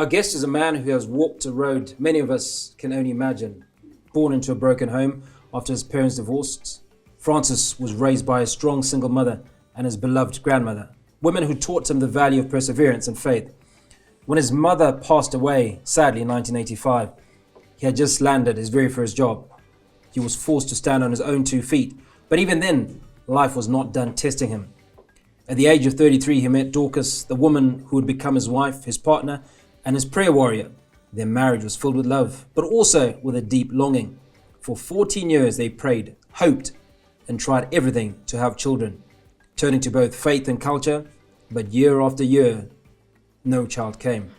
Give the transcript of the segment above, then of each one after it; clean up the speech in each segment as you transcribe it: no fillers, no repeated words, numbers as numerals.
Our guest is a man who has walked a road many of us can only imagine. Born into a broken home after his parents divorced, Francis was raised by a strong single mother and his beloved grandmother, women who taught him the value of perseverance and faith. When his mother passed away, sadly in 1985, he had just landed his very first job. He was forced to stand on his own 2 feet, but even then, life was not done testing him. At the age of 33, he met Dorcas, the woman who would become his wife, his partner, and his prayer warrior. Their marriage was filled with love, but also with a deep longing. For 14 years they prayed, hoped, and tried everything to have children, turning to both faith and culture, but year after year, no child came.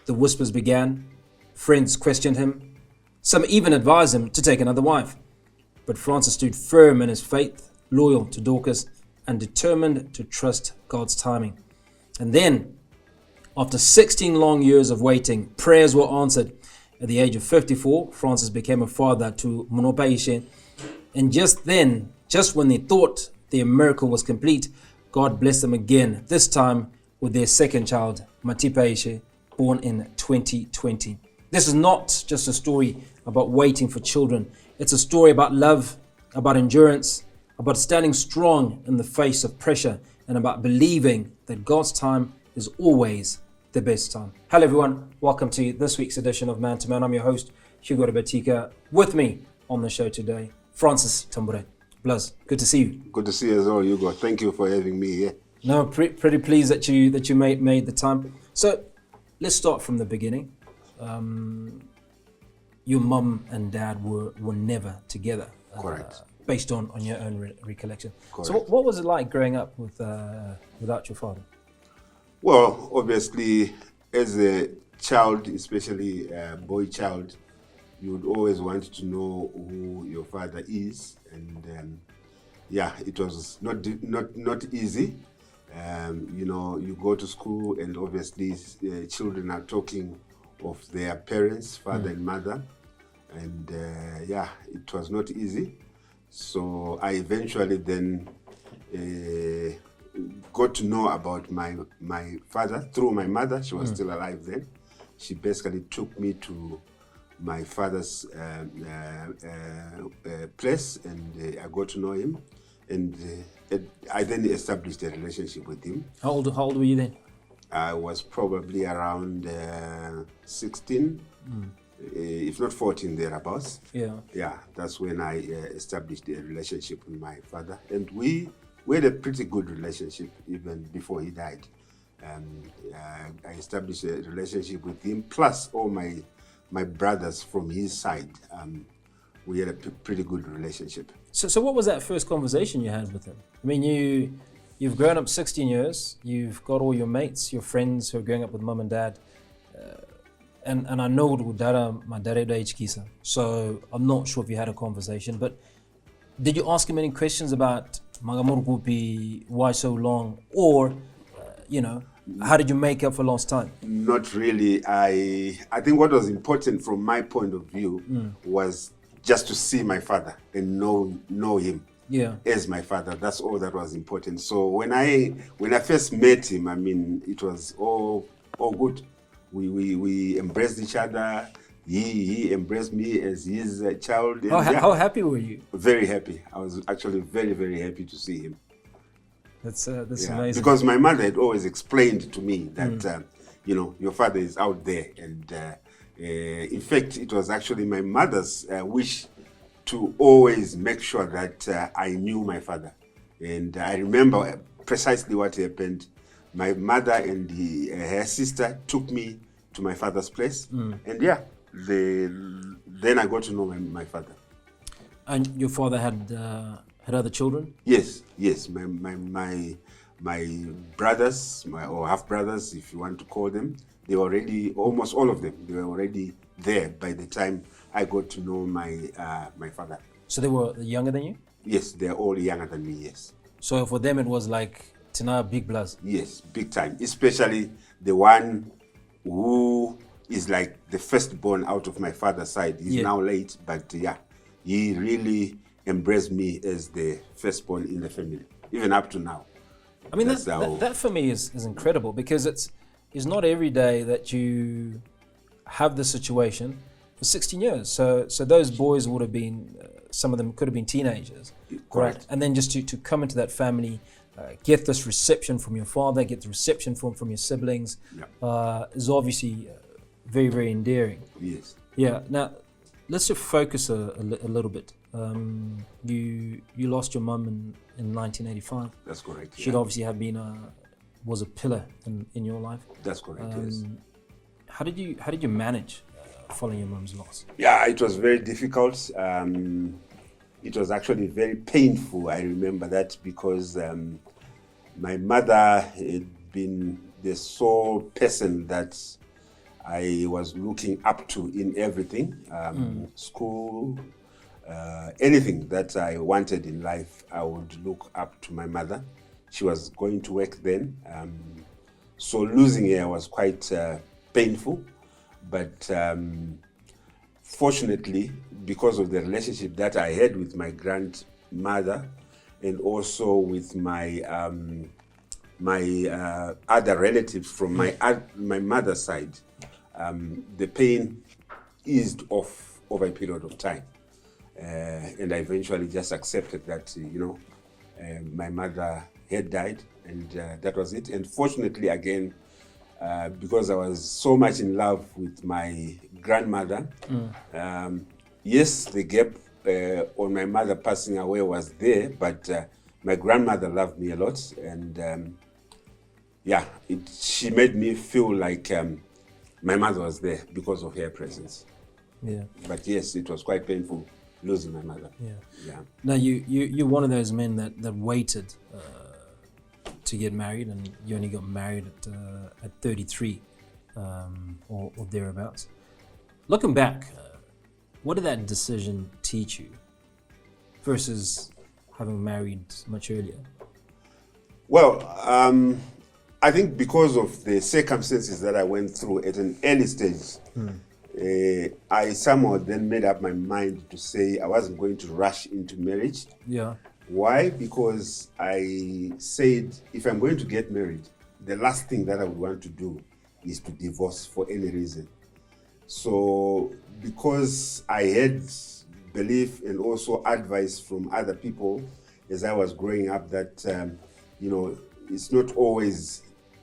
The whispers began, friends questioned him, some even advised him to take another wife. But Francis stood firm in his faith, loyal to Dorcas, and determined to trust God's timing. And then, after 16 long years of waiting, prayers were answered. At the age of 54, Francis became a father to Monopaishe. And just then, just when they thought their miracle was complete, God blessed them again, this time with their second child, Matipaishe, born in 2020. This is not just a story about waiting for children. It's a story about love, about endurance, about standing strong in the face of pressure, and about believing that God's time is always the best time. Hello everyone, welcome to this week's edition of ManToMan. I'm your host, Hugo Rebetika. With me on the show today, Francis Tamburayi. Blaz, good to see you. Good to see you as well, Hugo. Thank you for having me here. No, pretty pleased that you made the time. So let's start from the beginning. Your mum and dad were never together. Correct. Based on your own recollection. Correct. So what was it like growing up without your father? Well, obviously, as a child, especially a boy child, you would always want to know who your father is, and it was not easy. You go to school, and obviously, children are talking of their parents, father and mother, and it was not easy. So I eventually then got to know about my father through my mother. She was still alive then. She basically took me to my father's place, and I got to know him, and I then established a relationship with him. How old were you then? I was probably around 16, if not 14 thereabouts. Yeah, that's when I established a relationship with my father, and we had a pretty good relationship even before he died. I established a relationship with him, plus all my brothers from his side. We had a pretty good relationship. So what was that first conversation you had with him? I mean, you've grown up 16 years. You've got all your mates, your friends who are growing up with mum and dad. And I know my dad, so I'm not sure if you had a conversation, but did you ask him any questions about Magamurgupi, why so long, or how did you make up for lost time? Not really. I think what was important from my point of view was just to see my father and know him as my father. That's all that was important. So when I first met him, I mean, it was all good. We embraced each other. He embraced me as his child. And how happy were you? Very happy. I was actually very, very happy to see him. That's amazing. Because my mother had always explained to me that, your father is out there. And in fact, it was actually my mother's wish to always make sure that I knew my father. And I remember precisely what happened. My mother and her sister took me to my father's place. And then I got to know my father. And your father had other children? Yes. My brothers, or half brothers, if you want to call them, they were already, almost all of them, they were already there by the time I got to know my father. So they were younger than you? Yes, they're all younger than me. Yes. So for them it was like Tina big blast. Yes, big time. Especially the one who is like the firstborn out of my father's side. He's now late, but he really embraced me as the firstborn in the family, even up to now. I mean, that for me is incredible, because is not every day that you have this situation for 16 years. So those boys would have been, some of them could have been teenagers. Correct. Right? And then just to come into that family, get this reception from your father, get the reception from your siblings, is obviously very, very endearing. Yes. Yeah. Now, let's just focus a little bit. You lost your mum in 1985. That's correct. She'd obviously have been was a pillar in your life. That's correct. Yes. How did you manage following your mum's loss? Yeah, it was very difficult. It was actually very painful. I remember that because my mother had been the sole person that I was looking up to in everything, school, anything that I wanted in life, I would look up to my mother. She was going to work then. So losing her was quite painful, but fortunately, because of the relationship that I had with my grandmother and also with my other relatives from my mother's side, the pain eased off over a period of time. And I eventually just accepted that, my mother had died, and that was it. And fortunately, again, because I was so much in love with my grandmother, yes, the gap on my mother passing away was there, but my grandmother loved me a lot, and she made me feel like my mother was there because of her presence. Yeah. But yes, it was quite painful losing my mother. Yeah. Now you're one of those men that waited to get married, and you only got married at 33 or thereabouts. Looking back, what did that decision teach you versus having married much earlier? Well, I think because of the circumstances that I went through at an early stage, I somehow then made up my mind to say I wasn't going to rush into marriage. Yeah. Why? Because I said if I'm going to get married, the last thing that I would want to do is to divorce for any reason. So because I had belief and also advice from other people as I was growing up that, it's not always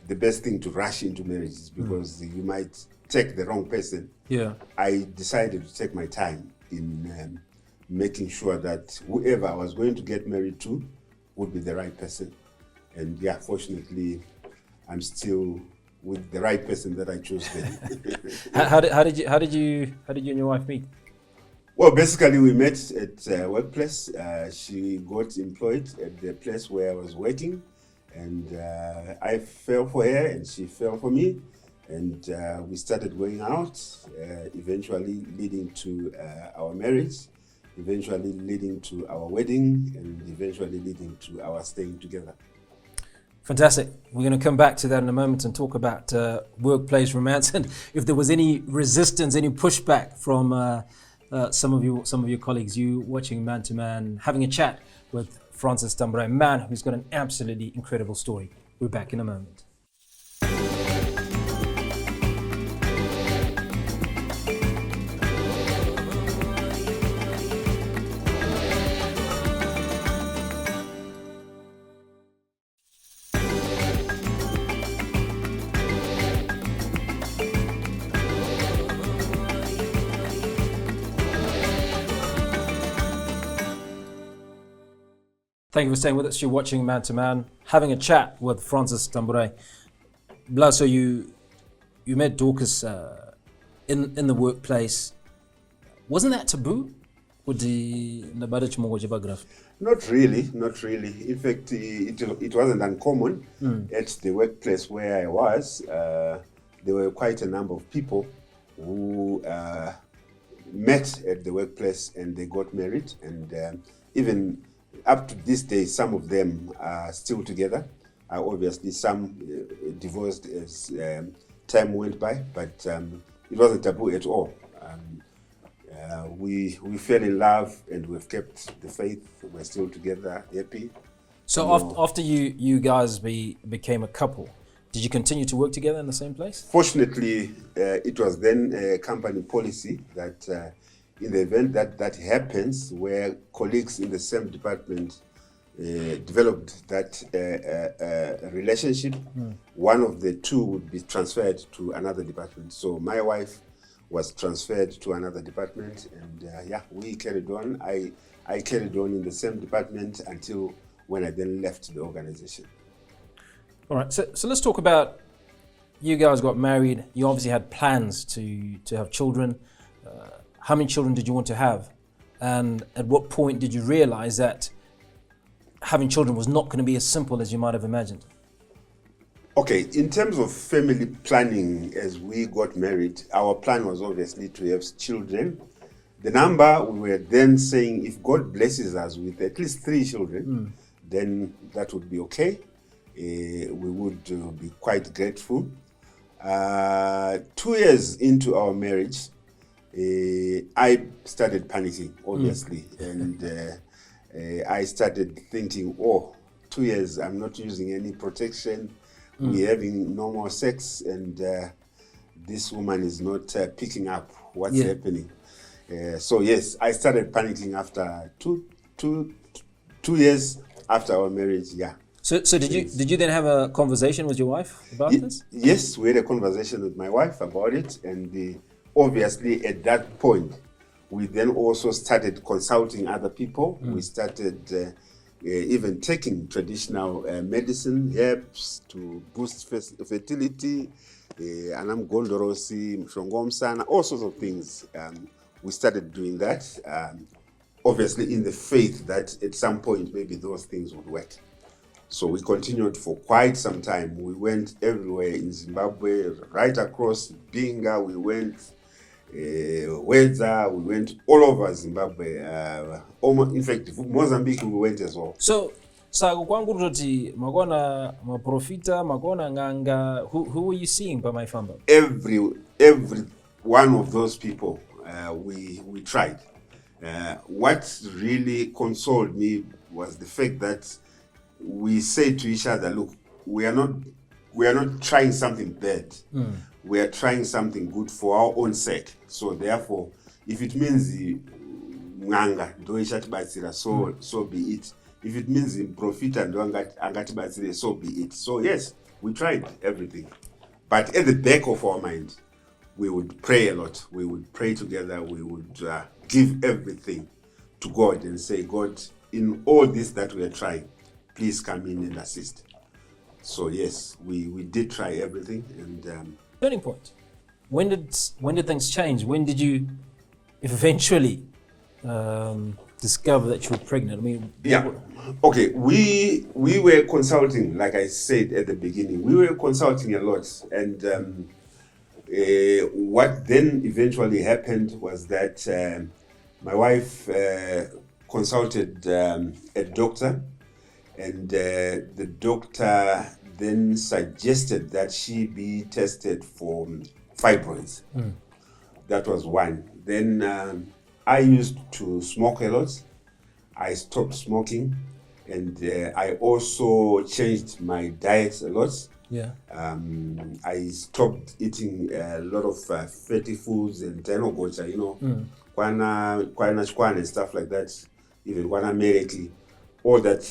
the best thing to rush into marriages because you might take the wrong person. Yeah. I decided to take my time in making sure that whoever I was going to get married to would be the right person. And fortunately, I'm still with the right person that I chose then. How did you and your wife meet? Well, basically we met at a workplace. She got employed at the place where I was working, and I fell for her and she fell for me. And we started going out, eventually leading to our marriage, eventually leading to our wedding, and eventually leading to our staying together. Fantastic. We're going to come back to that in a moment and talk about workplace romance and if there was any resistance, any pushback from some of your colleagues. You watching ManToMan, having a chat with Francis Tamburayi, man who's got an absolutely incredible story. We're back in a moment. Thank you for staying with us. You're watching ManToMan, having a chat with Francis Tamburayi. Bla, so you met Dorcas in the workplace. Wasn't that taboo? Not really. In fact, it wasn't uncommon at the workplace where I was. There were quite a number of people who met at the workplace and they got married, and even up to this day, some of them are still together. Obviously, some divorced as time went by, but it wasn't taboo at all. We fell in love and we've kept the faith. We're still together, happy. So after you guys became a couple, Did you continue to work together in the same place? Fortunately, it was then a company policy that in the event that that happens, where colleagues in the same department developed that relationship, one of the two would be transferred to another department. So my wife was transferred to another department, and we carried on. I carried on in the same department until when I then left the organization. All right, so let's talk about, you guys got married. You obviously had plans to have children. How many children did you want to have? And at what point did you realize that having children was not going to be as simple as you might have imagined? Okay, in terms of family planning, as we got married, our plan was obviously to have children. The number, we were then saying, if God blesses us with at least 3 children, then that would be okay. We would be quite grateful. 2 years into our marriage, I started panicking, obviously, and I started thinking, 2 years, I'm not using any protection. We're having normal sex, and this woman is not picking up what's happening. So yes, I started panicking after two years after our marriage. Yeah. So did you then have a conversation with your wife about this? Yes, we had a conversation with my wife about it, and obviously at that point, we then also started consulting other people. We started even taking traditional medicine, herbs to boost fertility, anam gondorosi, mshongomsana, all sorts of things. We started doing that, obviously in the faith that at some point maybe those things would work. So we continued for quite some time. We went everywhere in Zimbabwe, right across Binga. We went Weza, we went all over Zimbabwe. In fact, Mozambique we went as well. So kwangu kuti makona maprofita, makona nganga, who were you seeing by my family? Every one of those people we tried. What really consoled me was the fact that we said to each other, look, we are not trying something bad. We are trying something good for our own sake. So therefore, if it means nganga ndo ichatibatsira, so be it. If it means profita ndo angatibatsire, so be it. So yes, we tried everything. But at the back of our mind, we would pray a lot. We would pray together. We would give everything to God and say, God, in all this that we are trying, please come in and assist. So yes, we did try everything. And turning point. When did things change? When did you eventually discover that you were pregnant? I mean, okay. We were consulting, like I said at the beginning. We were consulting a lot, and what then eventually happened was that my wife consulted a doctor, and the doctor then suggested that she be tested for fibroids. That was one. Then I used to smoke a lot. I stopped smoking, and I also changed my diet a lot. Yeah. I stopped eating a lot of fatty foods and gocha, kwana and stuff like that, even kwana mereki, all that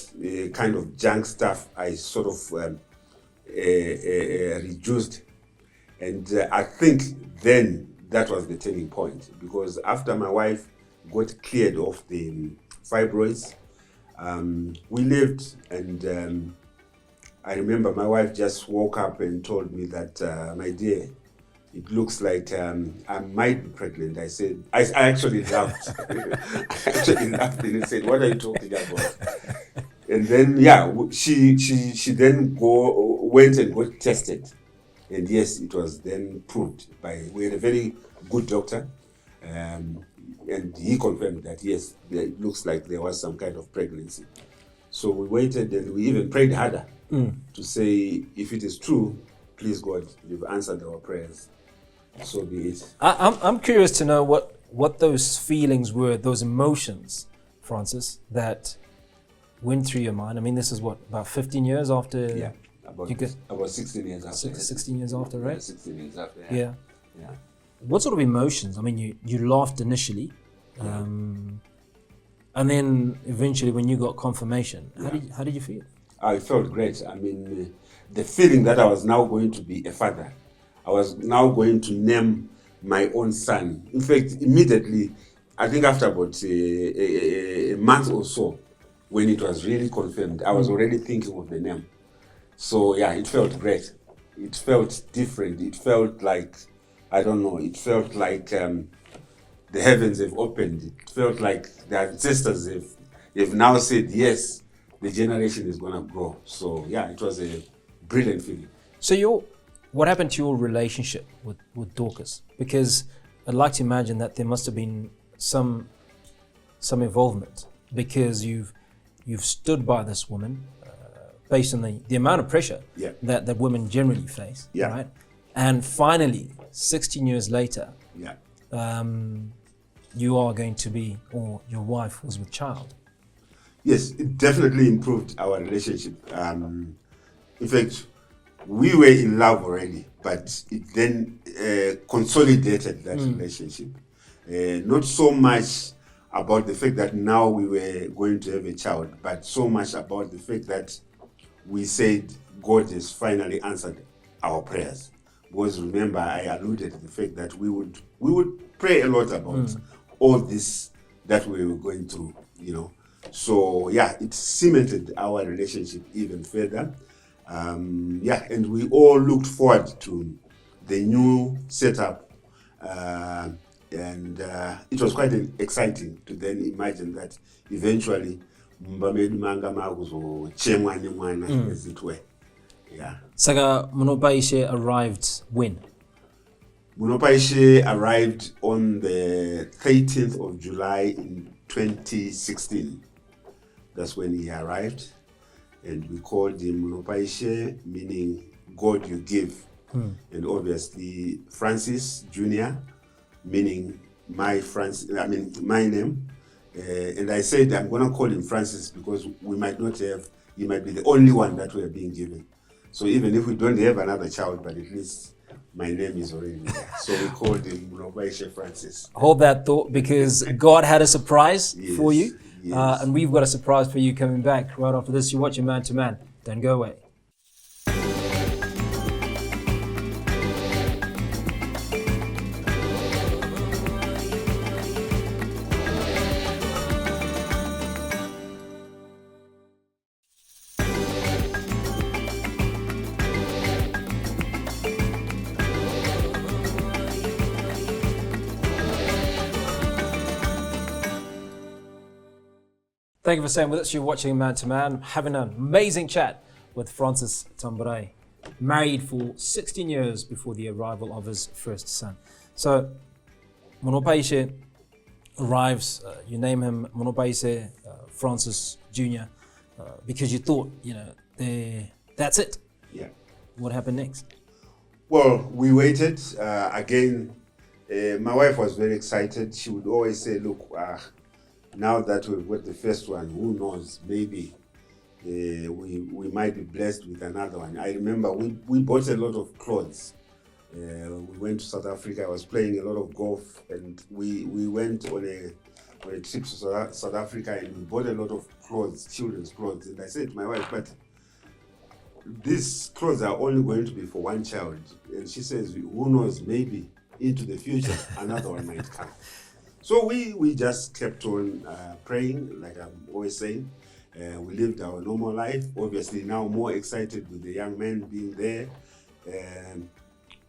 kind of junk stuff I sort of reduced. And I think then that was the turning point, because after my wife got cleared of the fibroids, we lived, and I remember my wife just woke up and told me that, my dear, it looks like I might be pregnant. I said, I actually laughed. I actually laughed and said, what are you talking about? And then, she then went and got tested. And yes, it was then proved we had a very good doctor. And he confirmed that, yes, it looks like there was some kind of pregnancy. So we waited, and we even prayed harder to say, if it is true, please God, you've answered our prayers. So be it. I'm curious to know what those feelings were, those emotions, Francis, that went through your mind. I mean, this is about 15 years after about 16 years after. 16 years after, right? 16 years after. Yeah. Yeah. What sort of emotions? I mean, you laughed initially, and then eventually when you got confirmation, how did you feel? I felt great. I mean, the feeling that I was now going to be a father. I was now going to name my own son. In fact, immediately, I think after about a month or so, when it was really confirmed, I was already thinking of the name. So yeah, it felt great. It felt different. It felt like, I don't know, it felt like the heavens have opened. It felt like the ancestors have now said, yes, the generation is going to grow. So yeah, it was a brilliant feeling. So what happened to your relationship with Dorcas? Because I'd like to imagine that there must have been some involvement, because you've stood by this woman based on the amount of pressure that women generally face, right? And finally, 16 years later, you are going to be, or your wife was with child. Yes, it definitely improved our relationship. In fact, we were in love already, but it then consolidated that relationship. Not so much about the fact that now we were going to have a child, but so much about the fact that we said God has finally answered our prayers. Because remember, I alluded to the fact that we would pray a lot about all this that we were going through, you know. So yeah, it cemented our relationship even further. And we all looked forward to the new setup, and it was quite exciting to then imagine that eventually Mbamedu Manga Maguzo Chemwani Mwana, as it were. Yeah. Saga Munopaishe arrived when? Munopaishe arrived on the 13th of July in 2016. That's when he arrived. And we called him Munopaishe, meaning God you give. And obviously Francis Jr., meaning my name. And I said I'm going to call him Francis because we might not have, he might be the only one that we are being given. So even if we don't have another child, but at least my name is already there. So we called him Munopaishe Francis. Hold that thought, because God had a surprise for you. Yes. And we've got a surprise for you coming back right after this. You're watching Man to Man. Don't go away. Thank you for staying with us. You're watching Man to Man. Having an amazing chat with Francis Tamburayi, married for 16 years before the arrival of his first son. So, Munopaishe arrives. You name him Munopaishe Francis Jr. Because you thought, that's it. Yeah. What happened next? Well, we waited. Again, my wife was very excited. She would always say, look, now that we've got the first one, who knows, maybe we might be blessed with another one. I remember we bought a lot of clothes. We went to South Africa. I was playing a lot of golf, and we went on a trip to South Africa, and we bought a lot of clothes, children's clothes. And I said to my wife, but these clothes are only going to be for one child. And she says, who knows, maybe into the future, another one might come. So we just kept on praying, like I'm always saying. We lived our normal life. Obviously now more excited with the young man being there. And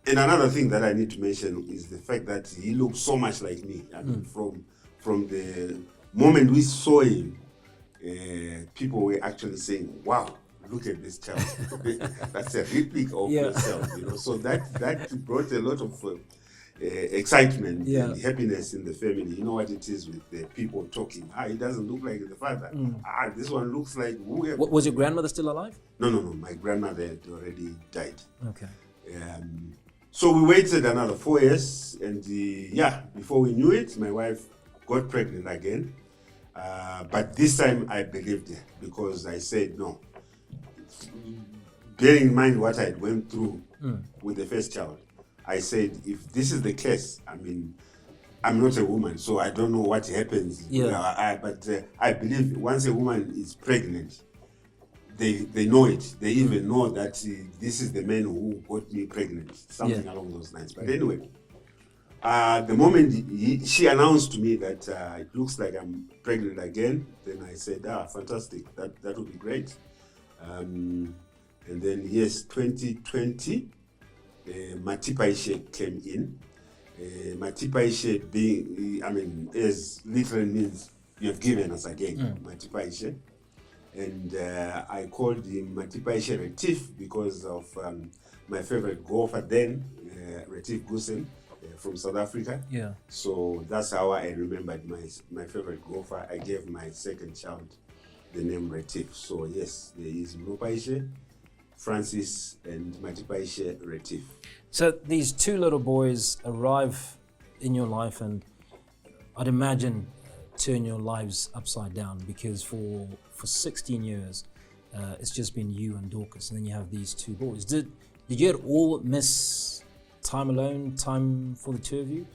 another thing that I need to mention is the fact that he looked so much like me. I mean, from the moment we saw him, people were actually saying, wow, look at this child. That's a replica of yourself, So that brought a lot of excitement and happiness in the family. You know what it is with the people talking. He doesn't look like the father. This one looks like whoever. Was your grandmother still alive? No. My grandmother had already died. Okay. So we waited another 4 years, and before we knew it, my wife got pregnant again. But this time I believed her, because I said no. bearing in mind what I went through with the first child, I said, if this is the case, I mean, I'm not a woman, so I don't know what happens. Yeah. But I believe once a woman is pregnant, they know it. They even know that this is the man who got me pregnant, something along those lines. But anyway, the moment she announced to me that it looks like I'm pregnant again, then I said, fantastic, that would be great. And then, yes, 2020, Matipaishe came in. Matipaishe being, I mean, as literally means you have given us again, Matipaishe. And I called him Matipaishe Retif because of my favorite golfer then, Retif Goosen from South Africa. Yeah. So that's how I remembered my favorite golfer. I gave my second child the name Retif. So yes, there is Mlopaishe, Francis, and Matipaishe Retif. So these two little boys arrive in your life, and I'd imagine turn your lives upside down, because for 16 years it's just been you and Dorcas, and then you have these two boys. Did you at all miss time alone, time for the two of you?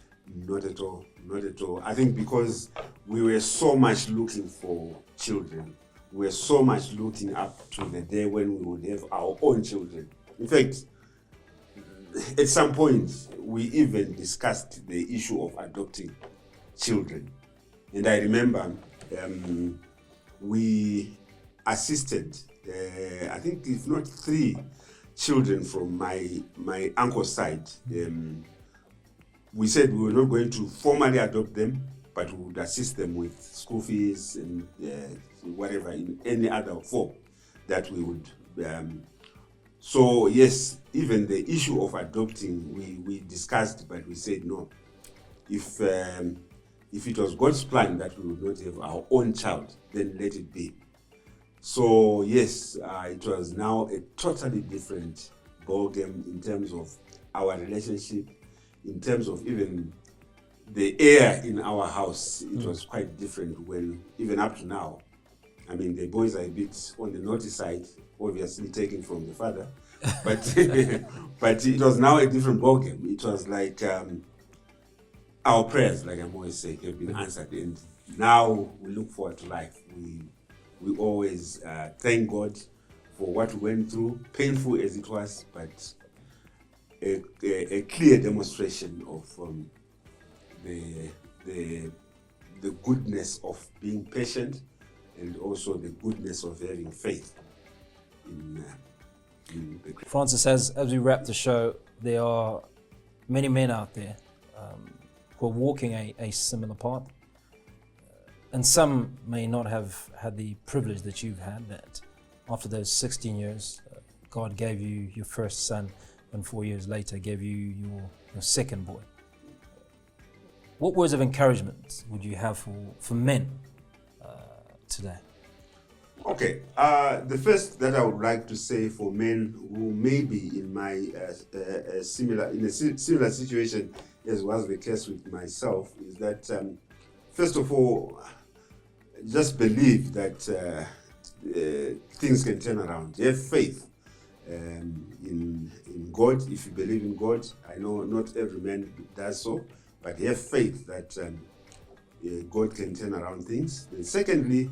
Not at all, not at all. I think because we were so much looking for children, we were so much looking up to the day when we would have our own children. In fact, at some point, we even discussed the issue of adopting children. And I remember we assisted, I think if not 3 children from my uncle's side. We said we were not going to formally adopt them, but we would assist them with school fees and whatever, in any other form that we would. So yes, even the issue of adopting, we discussed, but we said no. If it was God's plan that we would not have our own child, then let it be. So yes, it was now a totally different ballgame in terms of our relationship, in terms of even the air in our house. It was quite different when, even up to now. I mean, the boys are a bit on the naughty side, obviously taken from the father, but but it was now a different ballgame. It was like our prayers, like I'm always saying, have been answered, and now we look forward to life. We always thank God for what we went through, painful as it was, but a clear demonstration of the goodness of being patient, and also the goodness of having faith in the. Francis, as we wrap the show, there are many men out there who are walking a similar path. And some may not have had the privilege that you've had, that after those 16 years, God gave you your first son, and 4 years later gave you your second boy. What words of encouragement would you have for men today? Okay, the first that I would like to say for men who may be in a similar situation as was the case with myself is that first of all, just believe that things can turn around. Have faith in God. If you believe in God, I know not every man does so, but have faith that God can turn around things. And secondly,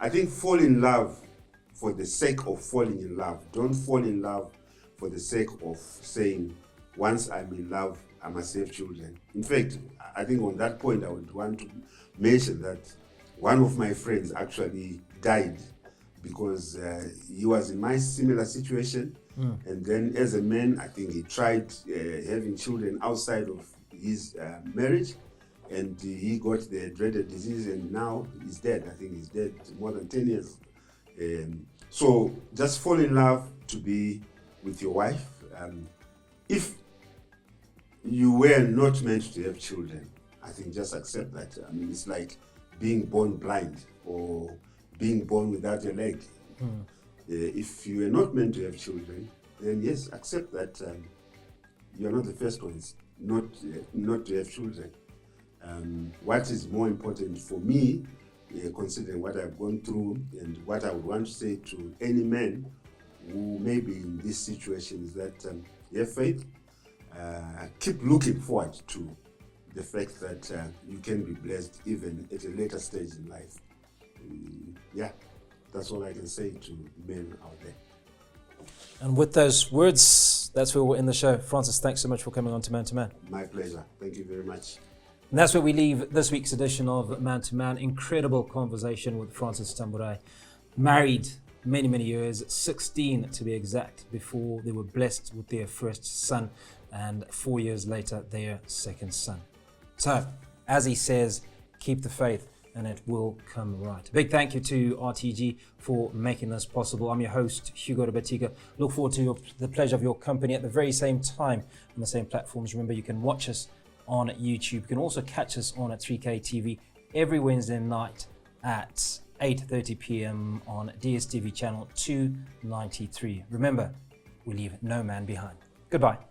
I think fall in love for the sake of falling in love. Don't fall in love for the sake of saying, once I'm in love, I must have children. In fact, I think on that point, I would want to mention that one of my friends actually died because he was in my similar situation. And then as a man, I think he tried having children outside of his marriage, and he got the dreaded disease, and now he's dead. I think he's dead more than 10 years. So just fall in love to be with your wife. If you were not meant to have children, I think just accept that. I mean, it's like being born blind or being born without a leg. If you are not meant to have children, then yes, accept that you are not the first ones not to have children. What is more important for me, considering what I've gone through, and what I would want to say to any man who may be in this situation is that have faith, keep looking forward to the fact that you can be blessed even at a later stage in life. Yeah, that's all I can say to men out there. And with those words, that's where we'll end the show. Francis, thanks so much for coming on to ManToMan. My pleasure. Thank you very much. And that's where we leave this week's edition of ManToMan. Incredible conversation with Francis Tamburayi. Married many, many years, 16 to be exact, before they were blessed with their first son, and 4 years later, their second son. So, as he says, keep the faith and it will come right. Big thank you to RTG for making this possible. I'm your host, Hugo Rabatika. Look forward to the pleasure of your company at the very same time on the same platforms. Remember, you can watch us on YouTube. You can also catch us on at 3K TV every Wednesday night at 8:30 p.m. on DSTV channel 293. Remember, we leave no man behind. Goodbye.